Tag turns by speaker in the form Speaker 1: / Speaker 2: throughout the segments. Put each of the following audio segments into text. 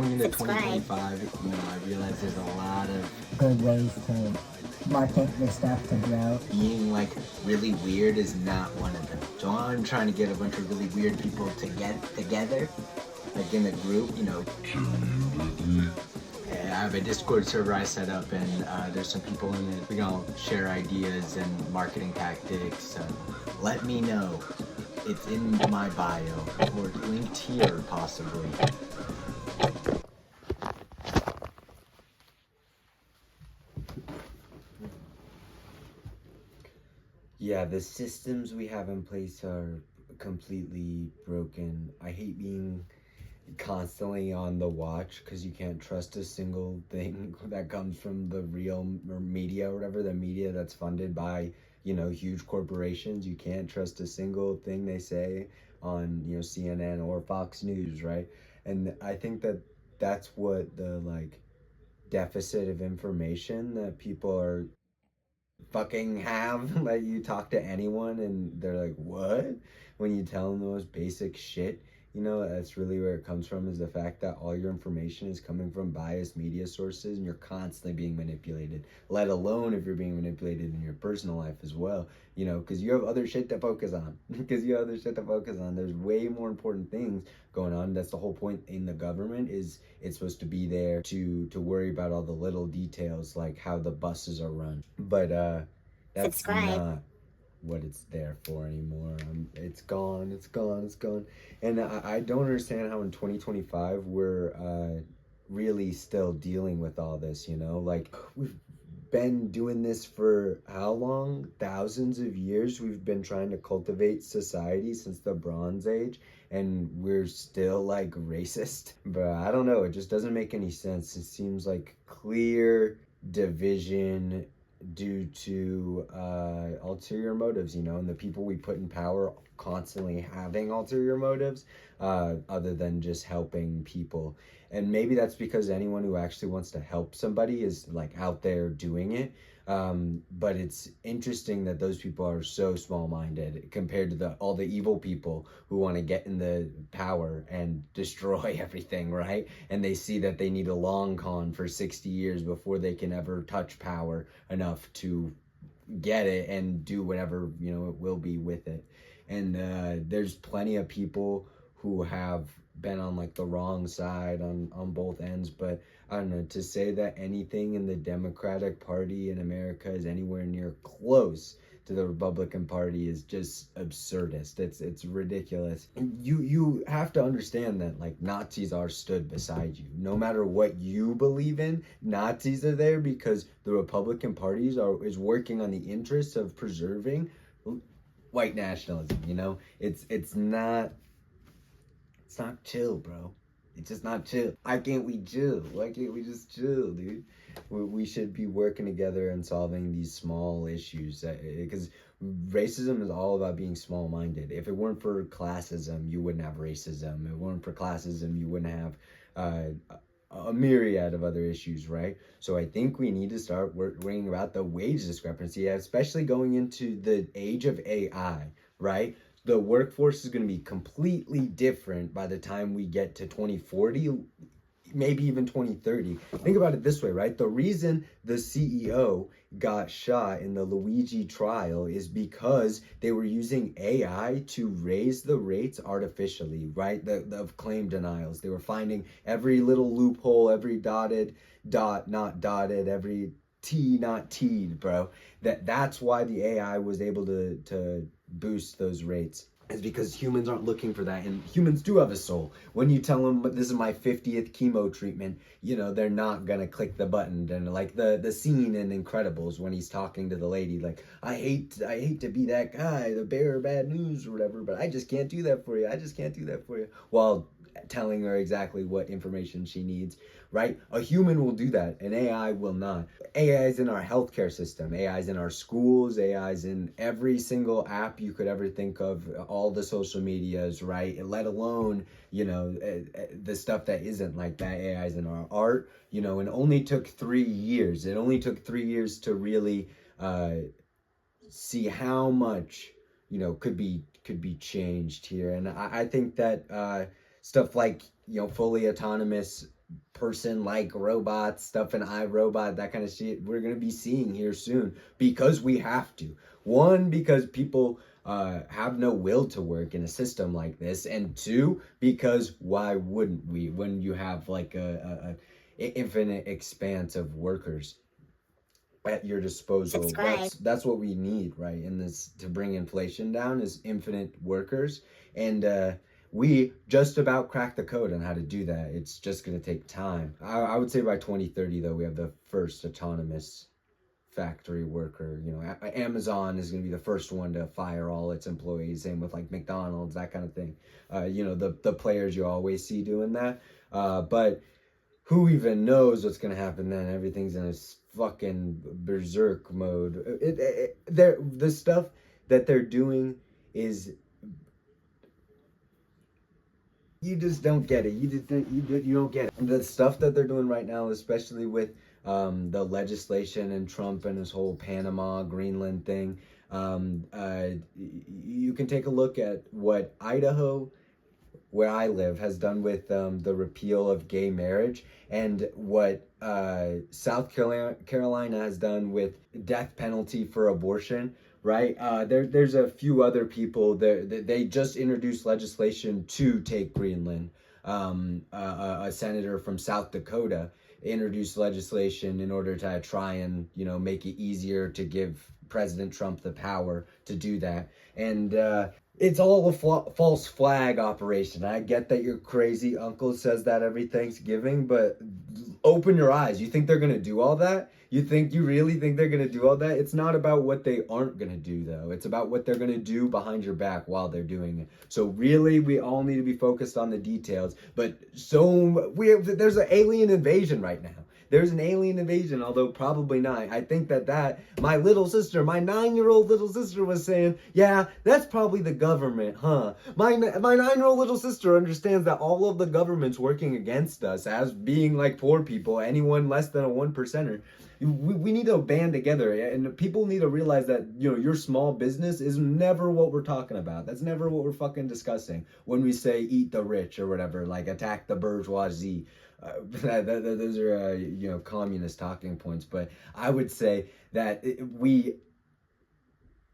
Speaker 1: going into 2025, I realize there's a lot of
Speaker 2: good ways to market your stuff to grow.
Speaker 1: being like really weird is not one of them. So I'm trying to get a bunch of really weird people to get together, like in a group, I have a Discord server I set up, and there's some people in it. We're gonna share ideas and marketing tactics. Let me know. It's in my bio, or linked here, possibly. Yeah, the systems we have in place are completely broken. I hate being constantly on the watch because you can't trust a single thing that comes from the real media or whatever, the media that's funded by huge corporations. You can't trust a single thing they say on CNN or Fox News, right? And I think that that's what the deficit of information that people are fucking have. Like, you talk to anyone and they're like, what? When you tell them the most basic shit. That's really where it comes from, is the fact that all your information is coming from biased media sources, and you're constantly being manipulated, let alone if you're being manipulated in your personal life as well, because you have other shit to focus on. There's way more important things going on. That's the whole point in the government, is it's supposed to be there to worry about all the little details, like how the buses are run. But that's not what it's there for anymore. It's gone. And I don't understand how in 2025 we're really still dealing with all this, like, we've been doing this for how long? Thousands of years. We've been trying to cultivate society since the Bronze Age, and we're still like racist. But I don't know, it just doesn't make any sense. It seems like clear division due to ulterior motives, and the people we put in power constantly having ulterior motives, other than just helping people. And maybe that's because anyone who actually wants to help somebody is like out there doing it. But it's interesting that those people are so small-minded compared to all the evil people who want to get in the power and destroy everything, right? And they see that they need a long con for 60 years before they can ever touch power enough to get it and do whatever it will be with it. And there's plenty of people who have been on like the wrong side on both ends. But I don't know, to say that anything in the Democratic Party in America is anywhere near close to the Republican Party is just absurdist. It's ridiculous. You have to understand that like Nazis are stood beside you. No matter what you believe in, Nazis are there because the Republican Party is working on the interests of preserving white nationalism. It's not chill, bro. It's just not chill. Why can't we chill? Why can't we just chill, dude? We should be working together and solving these small issues, because racism is all about being small-minded. If it weren't for classism, you wouldn't have racism. If it weren't for classism, you wouldn't have a myriad of other issues, right? So I think we need to start worrying about the wage discrepancy, especially going into the age of AI, right? The workforce is going to be completely different by the time we get to 2040, maybe even 2030. Think about it this way, right? The reason the CEO got shot in the Luigi trial is because they were using AI to raise the rates artificially, right? Of claim denials. They were finding every little loophole, every dotted dot not dotted, every T not T'd, bro. That's why the AI was able to boost those rates, is because humans aren't looking for that. And humans do have a soul. When you tell them this is my 50th chemo treatment, they're not gonna click the button. And like the scene in Incredibles when he's talking to the lady, like, I hate to be that guy, the bearer of bad news or whatever, but I just can't do that for you. While telling her exactly what information she needs, right? A human will do that, an AI will not. AI is in our healthcare system, AI is in our schools, AI is in every single app you could ever think of, all the social medias, right? Let alone, the stuff that isn't like that. AI is in our art, and it only took 3 years. It only took 3 years to really see how much, could be changed here. And I think that stuff like, fully autonomous person-like robots, stuff in iRobot, that kind of shit, we're going to be seeing here soon because we have to. One, because people have no will to work in a system like this, and two, because why wouldn't we when you have like a infinite expanse of workers at your disposal?
Speaker 3: Subscribe.
Speaker 1: That's what we need, right? In this, to bring inflation down, is infinite workers, and we just about cracked the code on how to do that. It's just going to take time. I would say by 2030 though, we have the first autonomous factory worker. You know, Amazon is going to be the first one to fire all its employees. Same with like McDonald's, that kind of thing. You know, the players you always see doing that. But who even knows what's going to happen then? Everything's in a fucking berserk mode. The stuff that they're doing is, you just don't get it. You don't get it. The stuff that they're doing right now, especially with the legislation and Trump and his whole Panama, Greenland thing. You can take a look at what Idaho, where I live, has done with the repeal of gay marriage, and what South Carolina has done with death penalty for abortion. Right? There's a few other people there. They just introduced legislation to take Greenland. A senator from South Dakota introduced legislation in order to try and, you know, make it easier to give President Trump the power to do that. And it's all a false flag operation. I get that your crazy uncle says that every Thanksgiving, but open your eyes. You think they're going to do all that? You really think they're going to do all that? It's not about what they aren't going to do, though. It's about what they're going to do behind your back while they're doing it. So really, we all need to be focused on the details. But there's an alien invasion right now. There's an alien invasion, although probably not. I think that my little sister, my 9-year-old little sister, was saying, yeah, that's probably the government, huh? My 9-year-old little sister understands that all of the government's working against us as being like poor people, anyone less than a 1%er. We need to band together, and people need to realize that, you know, your small business is never what we're talking about. That's never what we're fucking discussing when we say eat the rich or whatever, like attack the bourgeoisie. Those are you know, communist talking points. But I would say that we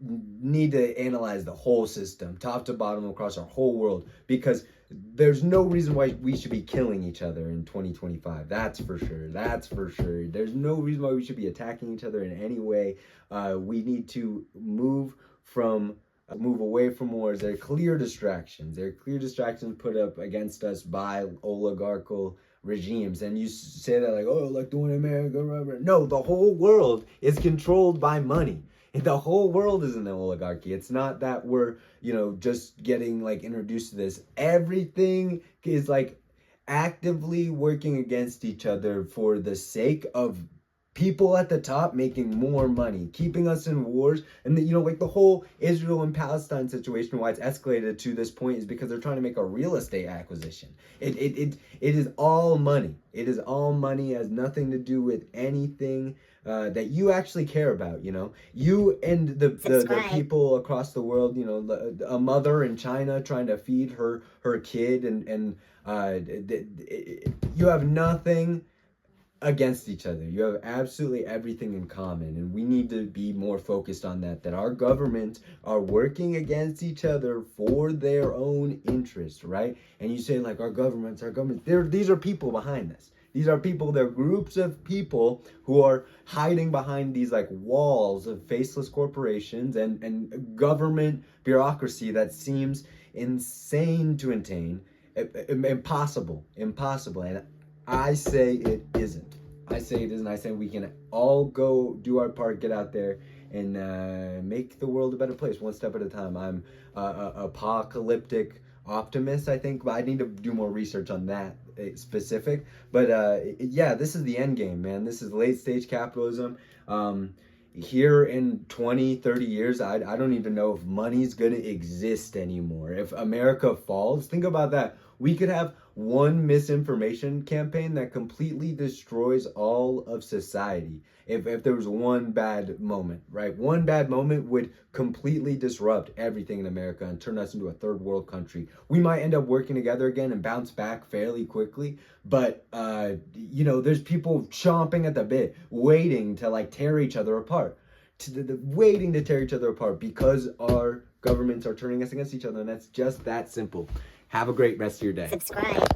Speaker 1: need to analyze the whole system, top to bottom, across our whole world, because there's no reason why we should be killing each other in 2025. That's for sure. There's no reason why we should be attacking each other in any way. We need to move away from wars. There are clear distractions. Put up against us by oligarchical regimes. And you say that like, oh, like doing America, whatever. No, the whole world is controlled by money. The whole world is an oligarchy. It's not that we're, you know, just getting like introduced to this. Everything is like actively working against each other for the sake of people at the top making more money, keeping us in wars. And you know, like the whole Israel and Palestine situation, why it's escalated to this point, is because they're trying to make a real estate acquisition. It is all money. It is all money. It has nothing to do with anything that you actually care about. You know, you and the people across the world. You know, a mother in China trying to feed her kid, and you have nothing against each other. You have absolutely everything in common, and we need to be more focused on that our governments are working against each other for their own interest, right? And you say like our governments, these are people behind this. They're groups of people who are hiding behind these like walls of faceless corporations and government bureaucracy that seems insane to attain, impossible. And I say it isn't. I say we can all go do our part, get out there, and make the world a better place, one step at a time. I'm apocalyptic optimist, I think, but I need to do more research on that specific. But yeah, this is the end game, man. This is late stage capitalism. Here in 20, 30 years, I don't even know if money's going to exist anymore. If America falls, think about that. We could have one misinformation campaign that completely destroys all of society. If there was one bad moment, right? One bad moment would completely disrupt everything in America and turn us into a third world country. We might end up working together again and bounce back fairly quickly, but there's people chomping at the bit, waiting to like tear each other apart, waiting to tear each other apart because our governments are turning us against each other, and that's just that simple. Have a great rest of your day.
Speaker 3: Subscribe.